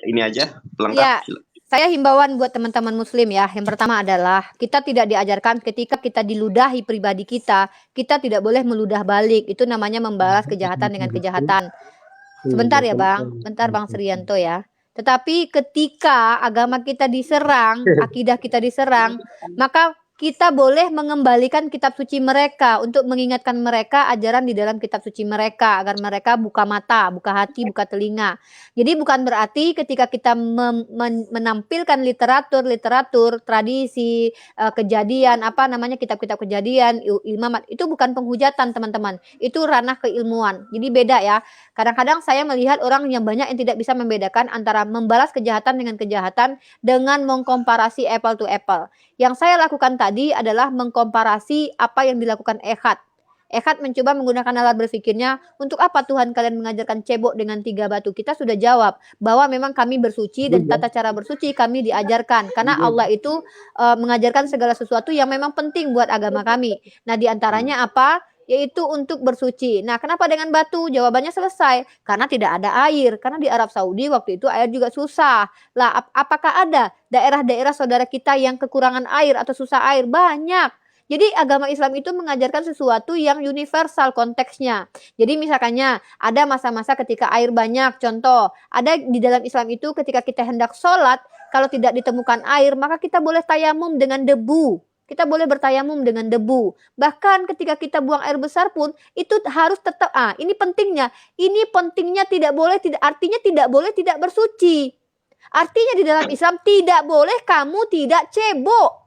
ini aja pelengkap. Ya, saya himbauan buat teman-teman muslim ya. Yang pertama adalah kita tidak diajarkan ketika kita diludahi pribadi kita tidak boleh meludah balik. Itu namanya membalas kejahatan dengan kejahatan. Sebentar ya Bang, bentar Bang Srianto ya. Tetapi ketika agama kita diserang, akidah kita diserang, maka kita boleh mengembalikan kitab suci mereka untuk mengingatkan mereka ajaran di dalam kitab suci mereka agar mereka buka mata, buka hati, buka telinga. Jadi bukan berarti ketika kita menampilkan literatur, tradisi, kejadian, apa namanya kitab-kitab kejadian, imamat, itu bukan penghujatan teman-teman. Itu ranah keilmuan. Jadi beda ya. Kadang-kadang saya melihat orang yang banyak yang tidak bisa membedakan antara membalas kejahatan dengan kejahatan dengan mengkomparasi apple to apple. Yang saya lakukan tadi adalah mengkomparasi apa yang dilakukan Ehad. Ehad mencoba menggunakan alat berpikirnya, untuk apa Tuhan kalian mengajarkan cebok dengan 3 batu? Kita sudah jawab bahwa memang kami bersuci dan tata cara bersuci kami diajarkan. Karena Allah itu mengajarkan segala sesuatu yang memang penting buat agama kami. Nah diantaranya apa? Yaitu untuk bersuci. Nah, kenapa dengan batu? Jawabannya selesai. Karena tidak ada air. Karena di Arab Saudi waktu itu air juga susah. Lah, apakah ada daerah-daerah saudara kita yang kekurangan air atau susah air? Banyak. Jadi agama Islam itu mengajarkan sesuatu yang universal konteksnya. Jadi misalkannya ada masa-masa ketika air banyak. Contoh, ada di dalam Islam itu ketika kita hendak sholat, kalau tidak ditemukan air, maka kita boleh tayamum dengan debu. Kita boleh bertayamum dengan debu. Bahkan ketika kita buang air besar pun itu harus tetap ini pentingnya. Ini pentingnya tidak boleh artinya tidak boleh tidak bersuci. Artinya di dalam Islam tidak boleh kamu tidak cebok.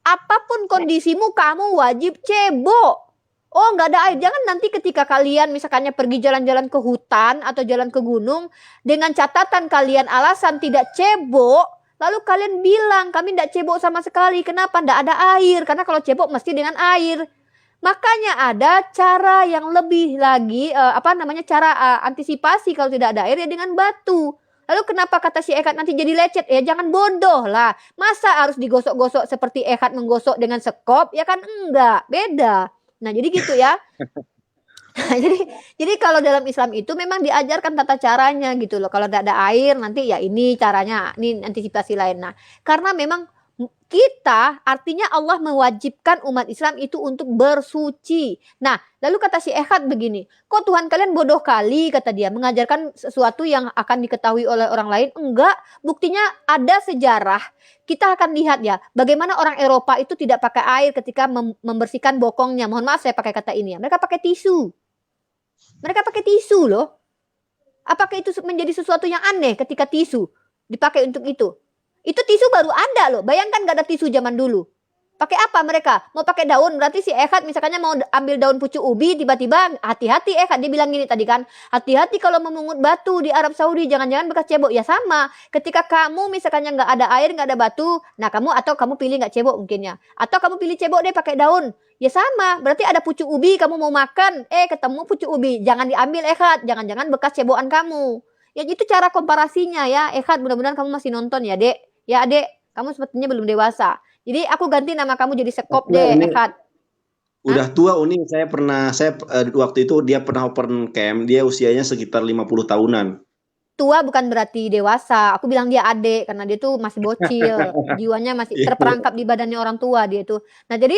Apapun kondisimu kamu wajib cebok. Oh nggak ada air. Jangan nanti ketika kalian misalkannya pergi jalan-jalan ke hutan atau jalan ke gunung dengan catatan kalian alasan tidak cebok. Lalu kalian bilang, kami tidak cebok sama sekali. Kenapa? Tidak ada air. Karena kalau cebok mesti dengan air. Makanya ada cara yang lebih lagi, cara antisipasi kalau tidak ada air ya dengan batu. Lalu kenapa kata si Ehad nanti jadi lecet? Ya jangan bodoh lah. Masa harus digosok-gosok seperti Ehad menggosok dengan sekop? Ya kan enggak, beda. Nah jadi gitu ya. Jadi kalau dalam Islam itu memang diajarkan tata caranya gitu loh. Kalau tidak ada air nanti ya ini caranya, ini antisipasi lain. Nah, karena memang kita artinya Allah mewajibkan umat Islam itu untuk bersuci. Nah, lalu kata si Ehad begini, kok Tuhan kalian bodoh kali kata dia, mengajarkan sesuatu yang akan diketahui oleh orang lain? Enggak, buktinya ada sejarah. Kita akan lihat ya, bagaimana orang Eropa itu tidak pakai air ketika membersihkan bokongnya. Mohon maaf saya pakai kata ini ya. Mereka pakai tisu. Mereka pakai tisu loh. Apakah itu menjadi sesuatu yang aneh ketika tisu dipakai untuk itu? Itu tisu baru ada loh. Bayangkan gak ada tisu zaman dulu. Pakai apa mereka? Mau pakai daun. Berarti si Ehad misalkannya mau ambil daun pucuk ubi. Tiba-tiba hati-hati Ehad. Dia bilang gini tadi kan. Hati-hati kalau memungut batu di Arab Saudi. Jangan-jangan bekas cebok. Ya sama. Ketika kamu misalkannya gak ada air, gak ada batu. Nah kamu pilih gak cebok mungkinnya. Atau kamu pilih cebok deh pakai daun. Ya sama. Berarti ada pucuk ubi. Kamu mau makan. Ketemu pucuk ubi. Jangan diambil Ehad. Jangan-jangan bekas cebokan kamu. Ya itu cara komparasinya ya. Ehad mudah-mudahan kamu masih nonton ya dek. Ya adek. Kamu sepertinya belum dewasa. Jadi aku ganti nama kamu jadi Sekop deh, Ehad. Udah tua Uni, saya waktu itu dia pernah open camp, dia usianya sekitar 50 tahunan. Tua bukan berarti dewasa. Aku bilang dia adek karena dia tuh masih bocil, jiwanya masih terperangkap di badannya orang tua dia tuh. Nah, jadi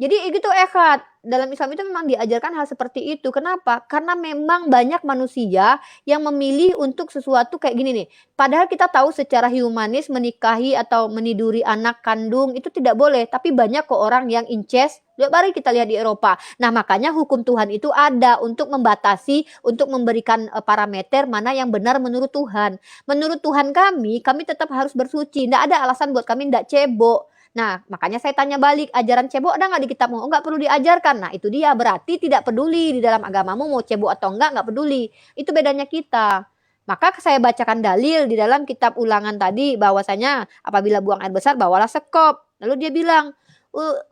gitu Ehad. Dalam Islam itu memang diajarkan hal seperti itu. Kenapa? Karena memang banyak manusia yang memilih untuk sesuatu kayak gini nih. Padahal kita tahu secara humanis menikahi atau meniduri anak kandung itu tidak boleh. Tapi banyak kok orang yang incest. Mari kita lihat di Eropa. Nah makanya hukum Tuhan itu ada untuk membatasi, untuk memberikan parameter mana yang benar menurut Tuhan. Menurut Tuhan kami tetap harus bersuci. Tidak ada alasan buat kami tidak cebok. Nah, makanya saya tanya balik, ajaran cebok ada nggak di kitabmu? Oh, nggak perlu diajarkan. Nah, itu dia. Berarti tidak peduli di dalam agamamu mau cebok atau nggak peduli. Itu bedanya kita. Maka saya bacakan dalil di dalam kitab Ulangan tadi, bahwasanya apabila buang air besar, bawalah sekop. Lalu dia bilang,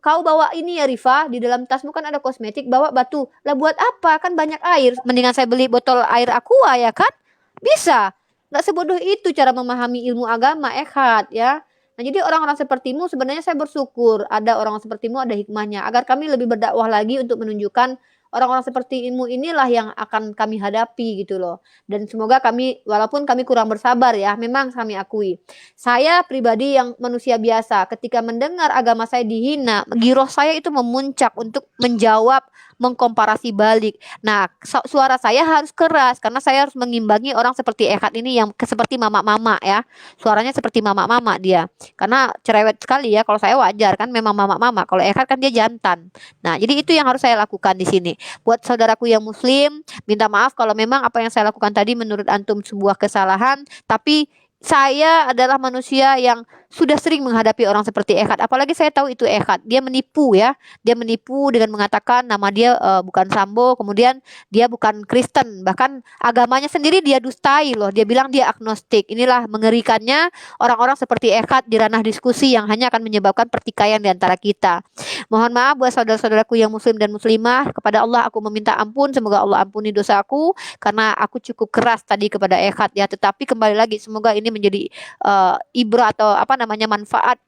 kau bawa ini ya Rifa, di dalam tasmu kan ada kosmetik, bawa batu. Lah buat apa? Kan banyak air. Mendingan saya beli botol air aqua ya kan? Bisa. Nggak sebodoh itu cara memahami ilmu agama, Ehad ya. Nah, jadi orang-orang sepertimu sebenarnya saya bersyukur ada orang sepertimu, ada hikmahnya agar kami lebih berdakwah lagi untuk menunjukkan orang-orang sepertimu inilah yang akan kami hadapi gitu loh. Dan semoga kami, walaupun kami kurang bersabar ya, memang kami akui. Saya pribadi yang manusia biasa, ketika mendengar agama saya dihina, giroh saya itu memuncak untuk menjawab, mengkomparasi balik. Nah, suara saya harus keras karena saya harus mengimbangi orang seperti Ehad ini yang seperti mama-mama ya. Suaranya seperti mama-mama dia. Karena cerewet sekali ya, kalau saya wajar kan memang mama-mama. Kalau Ehad kan dia jantan. Nah, jadi itu yang harus saya lakukan di sini. Buat saudaraku yang muslim, minta maaf kalau memang apa yang saya lakukan tadi menurut antum sebuah kesalahan, tapi saya adalah manusia yang sudah sering menghadapi orang seperti Ehad. Apalagi saya tahu itu Ehad. Dia menipu ya. Dia menipu dengan mengatakan nama dia bukan Sambo, kemudian dia bukan Kristen. Bahkan agamanya sendiri dia dustai loh. Dia bilang dia agnostik. Inilah mengerikannya orang-orang seperti Ehad di ranah diskusi yang hanya akan menyebabkan pertikaian di antara kita. Mohon maaf buat saudara-saudaraku yang muslim dan muslimah. Kepada Allah aku meminta ampun. Semoga Allah ampuni dosaku karena aku cukup keras tadi kepada Ehad ya. Tetapi kembali lagi semoga ini menjadi ibrah atau apa namanya manfaat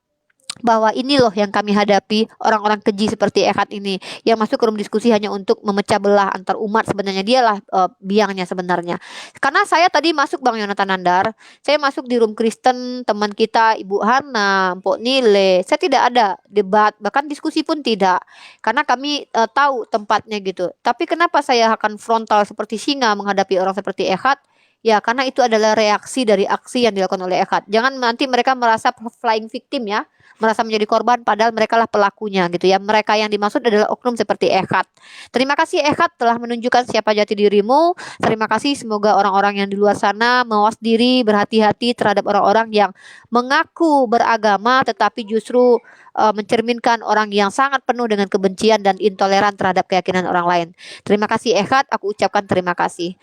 bahwa ini loh yang kami hadapi orang-orang keji seperti Ehad ini yang masuk ke room diskusi hanya untuk memecah belah antar umat. Sebenarnya dialah biangnya sebenarnya. Karena saya tadi masuk Bang Yonatan Nandar, saya masuk di room Kristen teman kita Ibu Hana, Mpok Nile, saya tidak ada debat bahkan diskusi pun tidak karena kami tahu tempatnya gitu. Tapi kenapa saya akan frontal seperti singa menghadapi orang seperti Ehad? Ya, karena itu adalah reaksi dari aksi yang dilakukan oleh Ehad. Jangan nanti mereka merasa flying victim ya, merasa menjadi korban padahal mereka lah pelakunya gitu ya. Mereka yang dimaksud adalah oknum seperti Ehad. Terima kasih Ehad telah menunjukkan siapa jati dirimu. Terima kasih, semoga orang-orang yang di luar sana mawas diri, berhati-hati terhadap orang-orang yang mengaku beragama tetapi justru mencerminkan orang yang sangat penuh dengan kebencian dan intoleran terhadap keyakinan orang lain. Terima kasih Ehad, aku ucapkan terima kasih.